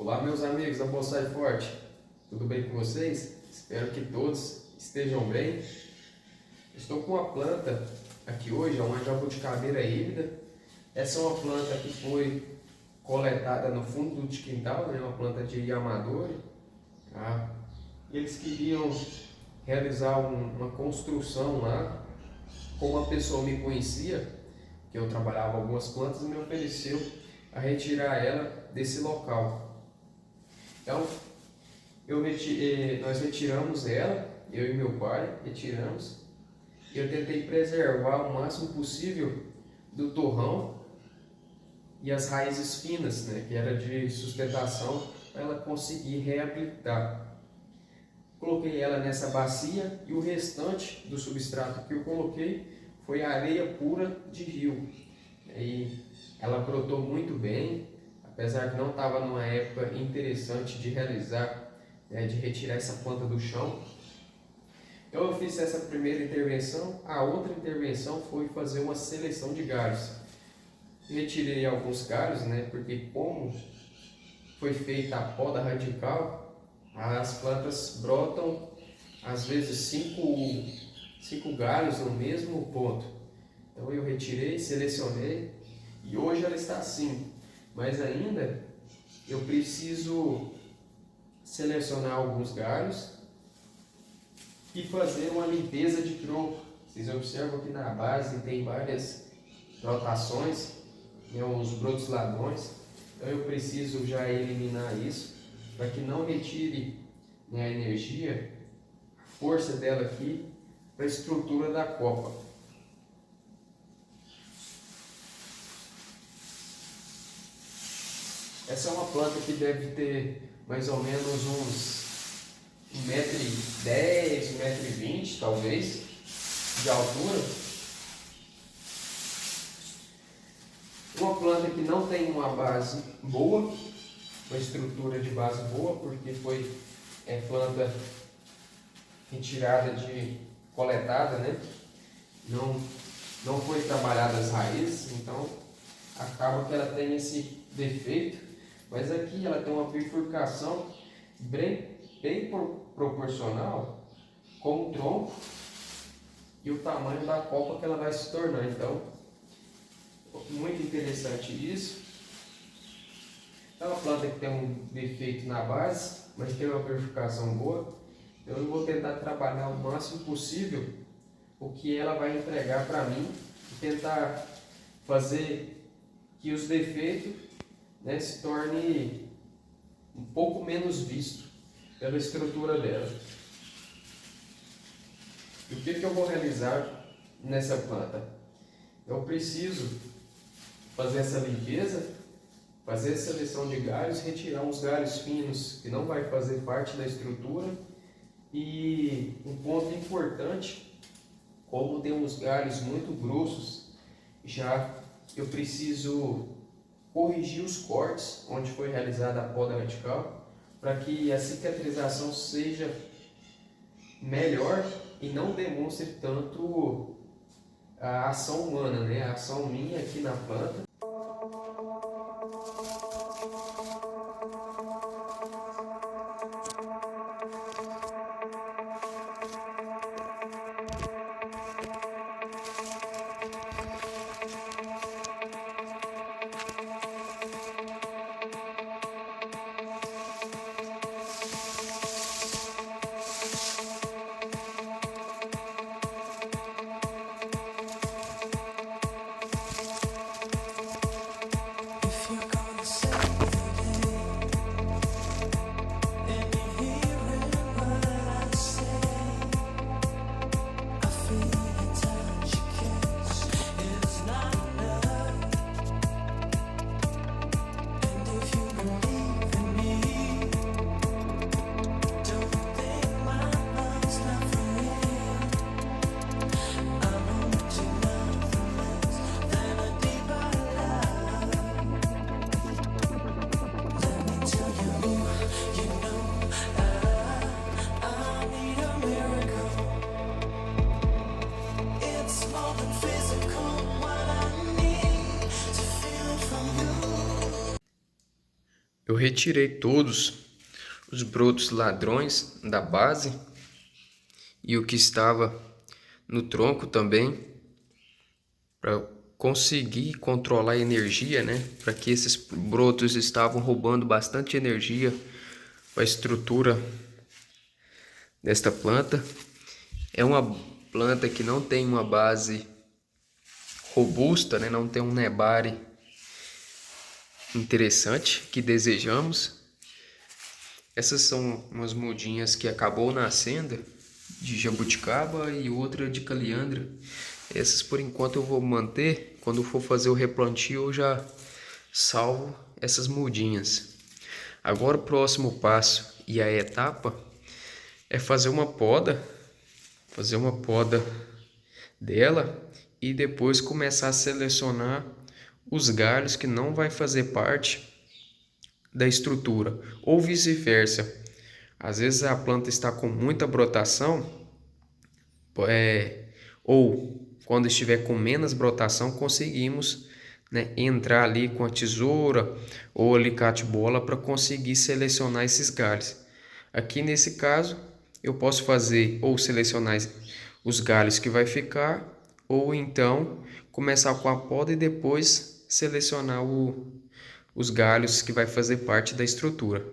Olá, meus amigos da Bonsai Forte, tudo bem com vocês? Espero que todos estejam bem. Estou com uma planta aqui hoje, é uma jabuticabeira híbrida. Essa é uma planta que foi coletada no fundo do quintal, né? Uma planta de Yamadori. Tá? Eles queriam realizar uma construção lá, como uma pessoa me conhecia, que eu trabalhava algumas plantas, e me ofereceu a retirar ela desse local. Então, nós retiramos ela, eu e meu pai retiramos, e eu tentei preservar o máximo possível do torrão e as raízes finas, né, que era de sustentação, para ela conseguir reabilitar. Coloquei ela nessa bacia e o restante do substrato que eu coloquei foi areia pura de rio. E ela brotou muito bem, apesar que não estava numa época interessante de realizar, de retirar essa planta do chão. Então eu fiz essa primeira intervenção. A outra intervenção foi fazer uma seleção de galhos. Retirei alguns galhos, porque como foi feita a poda radical, as plantas brotam às vezes cinco galhos no mesmo ponto. Então eu retirei, selecionei e hoje ela está assim. Mas ainda eu preciso selecionar alguns galhos e fazer uma limpeza de tronco. Vocês observam que na base tem várias brotações, uns brotos ladrões. Então eu preciso já eliminar isso para que não retire a energia, a força dela aqui para a estrutura da copa. Essa é uma planta que deve ter mais ou menos uns 1,10 m, 1,20 m talvez, de altura. Uma planta que não tem uma base boa, uma estrutura de base boa, porque foi planta retirada coletada, não foi trabalhada as raízes, então acaba que ela tem esse defeito. Mas aqui ela tem uma bifurcação bem proporcional com o tronco e o tamanho da copa que ela vai se tornar. Então, muito interessante isso. É uma planta que tem um defeito na base, mas tem uma bifurcação boa. Então eu vou tentar trabalhar o máximo possível o que ela vai entregar para mim e tentar fazer que os defeitos se torne um pouco menos visto pela estrutura dela. E o que eu vou realizar nessa planta? Eu preciso fazer essa limpeza, fazer a seleção de galhos, retirar uns galhos finos que não vai fazer parte da estrutura. E um ponto importante, como tem uns galhos muito grossos, já eu preciso corrigir os cortes onde foi realizada a poda radical, para que a cicatrização seja melhor e não demonstre tanto a ação humana, a ação minha aqui na planta. Eu retirei todos os brotos ladrões da base e o que estava no tronco também, para conseguir controlar a energia, né? Para que esses brotos estavam roubando bastante energia para a estrutura desta planta. É uma planta que não tem uma base robusta, né? Não tem um nebare interessante que desejamos. Essas são umas mudinhas que acabou nascendo de jabuticaba e outra de caliandra. Essas por enquanto eu vou manter. Quando for fazer o replantio eu já salvo essas mudinhas. Agora o próximo passo e a etapa é fazer uma poda dela e depois começar a selecionar os galhos que não vai fazer parte da estrutura, ou vice-versa. Às vezes a planta está com muita brotação, ou quando estiver com menos brotação, conseguimos, né, entrar ali com a tesoura ou alicate bola para conseguir selecionar esses galhos. Aqui nesse caso, eu posso fazer ou selecionar os galhos que vai ficar, ou então começar com a poda e depois selecionar os galhos que vai fazer parte da estrutura.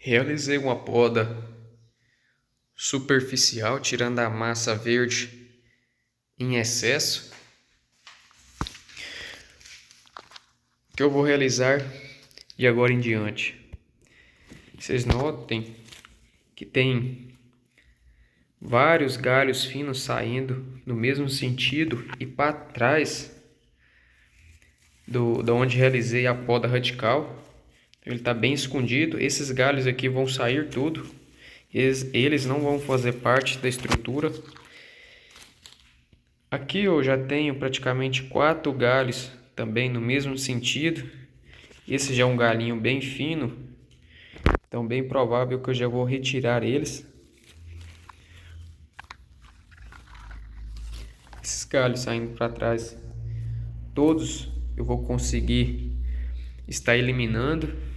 Realizei uma poda superficial, tirando a massa verde em excesso. O que eu vou realizar de agora em diante? Vocês notem que tem vários galhos finos saindo no mesmo sentido e para trás da onde realizei a poda radical. Ele está bem escondido. Esses galhos aqui vão sair tudo. Eles não vão fazer parte da estrutura. Aqui eu já tenho praticamente 4 galhos também no mesmo sentido. Esse já é um galinho bem fino. Então bem provável que eu já vou retirar eles. Esses galhos saindo para trás, todos eu vou conseguir estar eliminando.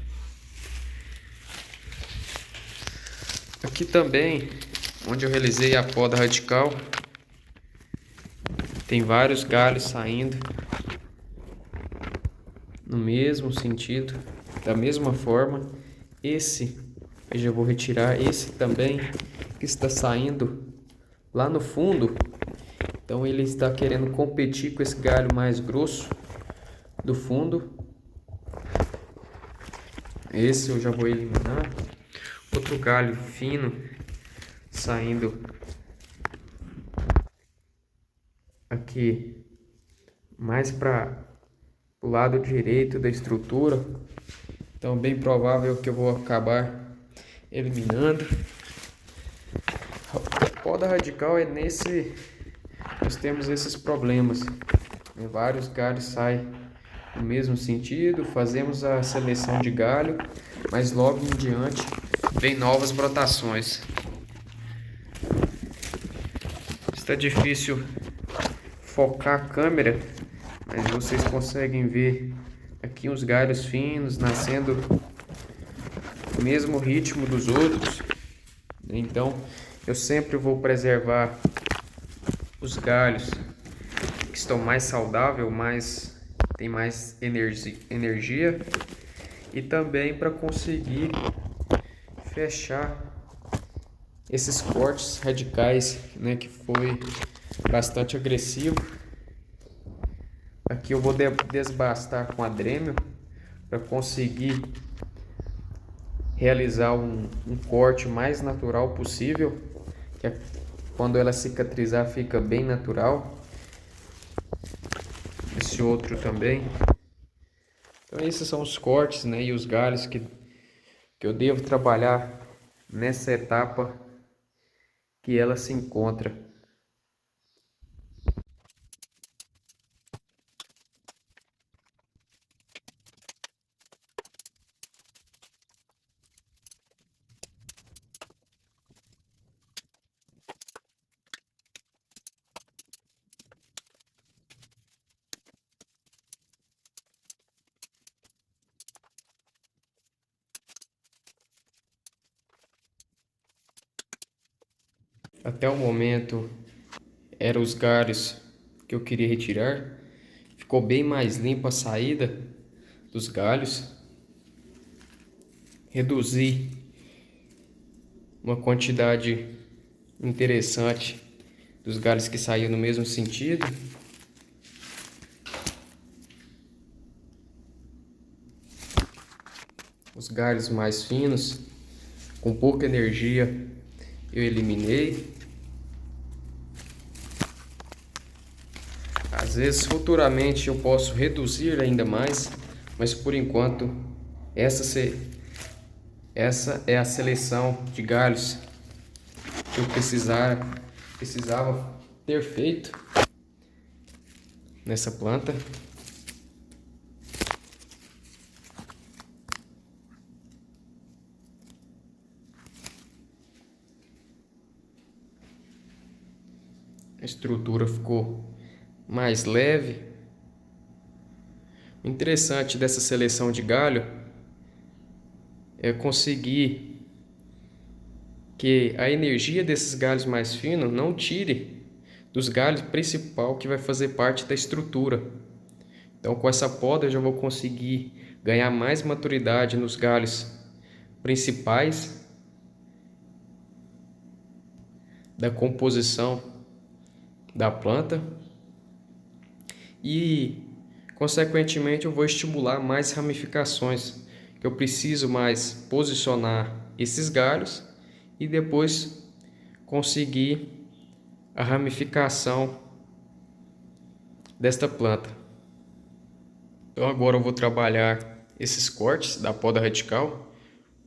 Aqui também, onde eu realizei a poda radical, tem vários galhos saindo no mesmo sentido, da mesma forma. Esse eu já vou retirar, esse também que está saindo lá no fundo. Então ele está querendo competir com esse galho mais grosso do fundo. Esse eu já vou eliminar. Outro galho fino saindo aqui mais para o lado direito da estrutura. Então bem provável que eu vou acabar eliminando. A poda radical é nós temos esses problemas. Vários galhos saem no mesmo sentido, fazemos a seleção de galho, mas logo em diante vem novas brotações. Está difícil focar a câmera, mas vocês conseguem ver aqui uns galhos finos nascendo no mesmo ritmo dos outros. Então eu sempre vou preservar os galhos que estão mais saudáveis, tem mais energia, e também para conseguir fechar esses cortes radicais, né, que foi bastante agressivo. Aqui eu vou desbastar com a Dremel para conseguir realizar um corte mais natural possível, que quando ela cicatrizar fica bem natural. esse outro também. Então esses são os cortes, né, e os galhos que eu devo trabalhar nessa etapa que ela se encontra. Até o momento eram os galhos que eu queria retirar. Ficou bem mais limpa a saída dos galhos. Reduzi uma quantidade interessante dos galhos que saíam no mesmo sentido. Os galhos mais finos, com pouca energia, eu eliminei. Às vezes, futuramente, eu posso reduzir ainda mais, mas por enquanto, essa é a seleção de galhos que eu precisava ter feito nessa planta. A estrutura ficou mais leve. O interessante dessa seleção de galho é conseguir que a energia desses galhos mais finos não tire dos galhos principal que vai fazer parte da estrutura. Então, com essa poda eu já vou conseguir ganhar mais maturidade nos galhos principais da composição da planta e, consequentemente, eu vou estimular mais ramificações, que eu preciso mais posicionar esses galhos e depois conseguir a ramificação desta planta. Então agora eu vou trabalhar esses cortes da poda radical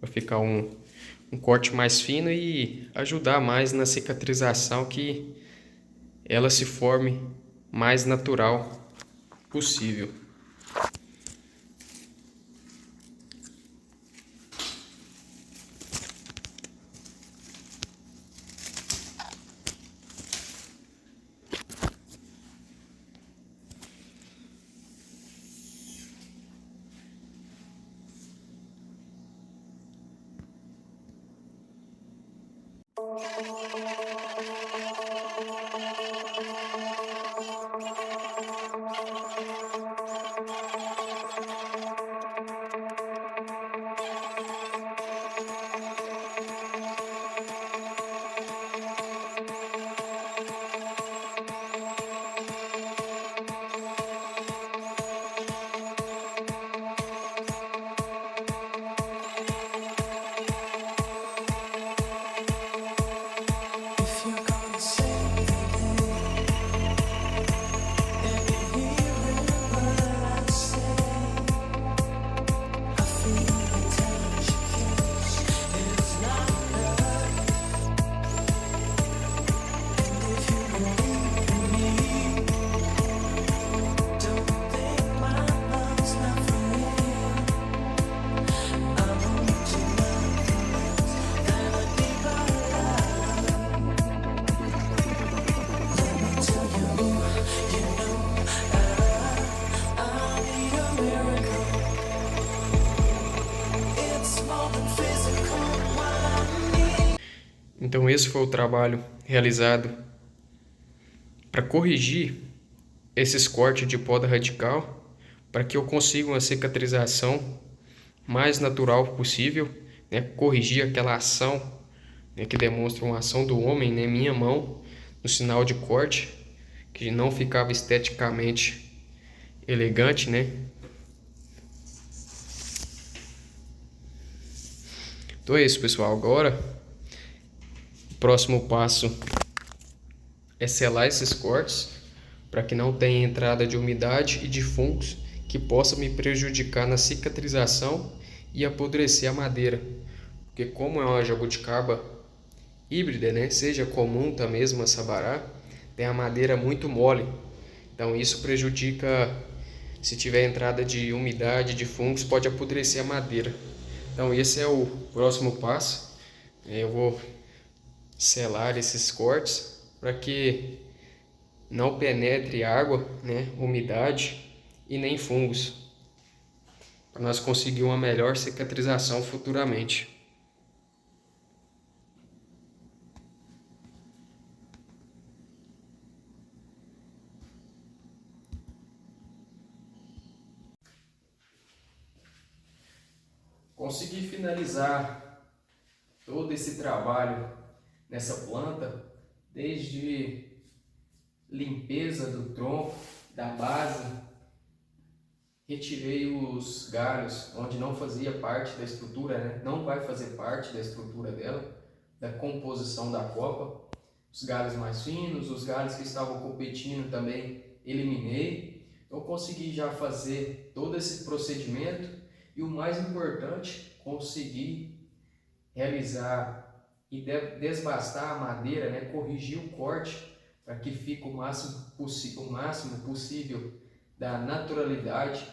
para ficar um corte mais fino e ajudar mais na cicatrização, que ela se forme mais natural possível. Então esse foi o trabalho realizado para corrigir esses cortes de poda radical, para que eu consiga uma cicatrização mais natural possível, né? Corrigir aquela ação, né, que demonstra uma ação do homem, né, minha mão, no sinal de corte, que não ficava esteticamente elegante, né? Então é isso, pessoal. Agora o próximo passo é selar esses cortes para que não tenha entrada de umidade e de fungos que possa me prejudicar na cicatrização e apodrecer a madeira. Porque como é uma jabuticaba híbrida, né, seja comum também mesmo a sabará, tem a madeira muito mole. Então isso prejudica, se tiver entrada de umidade, de fungos, pode apodrecer a madeira. Então esse é o próximo passo. Eu vou selar esses cortes para que não penetre água, né, umidade e nem fungos, para nós conseguir uma melhor cicatrização futuramente. Consegui finalizar todo esse trabalho nessa planta, desde limpeza do tronco, da base, retirei os galhos onde não fazia parte da estrutura, né? Não vai fazer parte da estrutura dela, da composição da copa. Os galhos mais finos, os galhos que estavam competindo também eliminei. Então consegui já fazer todo esse procedimento e o mais importante, consegui realizar e desbastar a madeira, né? Corrigir o corte para que fique o máximo possível da naturalidade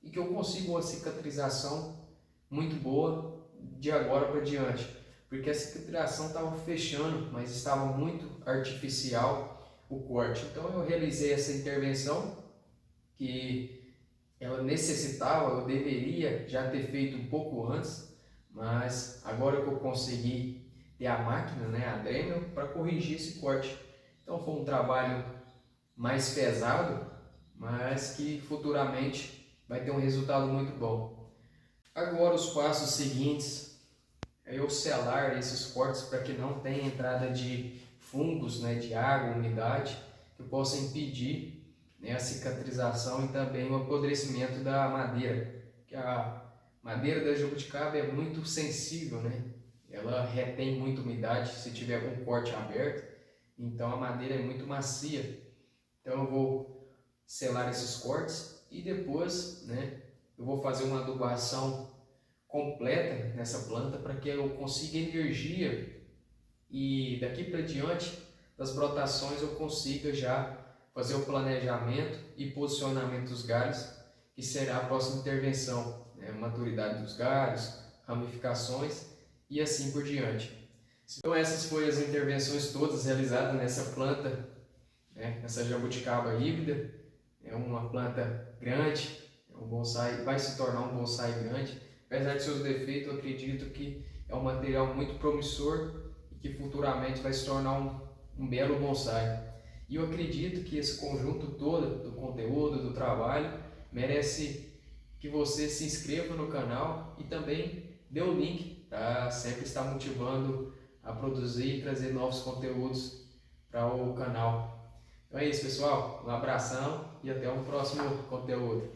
e que eu consiga uma cicatrização muito boa de agora para diante, porque a cicatrização estava fechando, mas estava muito artificial o corte. Então eu realizei essa intervenção que ela necessitava, eu deveria já ter feito um pouco antes, mas agora que eu consegui ter a máquina, né, a Dremel, para corrigir esse corte. Então foi um trabalho mais pesado, mas que futuramente vai ter um resultado muito bom. Agora os passos seguintes é eu selar esses cortes para que não tenha entrada de fungos, né, de água, umidade, que possa impedir, né, a cicatrização e também o apodrecimento da madeira. Que a madeira da jabuticaba é muito sensível, né? Ela retém muita umidade se tiver algum corte aberto, então a madeira é muito macia. Então eu vou selar esses cortes e depois, né, eu vou fazer uma adubação completa nessa planta para que eu consiga energia e daqui para diante das brotações eu consiga já fazer o planejamento e posicionamento dos galhos, que será a próxima intervenção, né, maturidade dos galhos, ramificações e assim por diante. Então essas foram as intervenções todas realizadas nessa planta, né? Essa jabuticaba híbrida é uma planta grande, é um bonsai, vai se tornar um bonsai grande. Apesar de seus defeitos, eu acredito que é um material muito promissor e que futuramente vai se tornar um belo bonsai. E eu acredito que esse conjunto todo do conteúdo, do trabalho, merece que você se inscreva no canal e também dê o link para sempre estar motivando a produzir e trazer novos conteúdos para o canal. Então é isso, pessoal. Um abração e até o próximo conteúdo.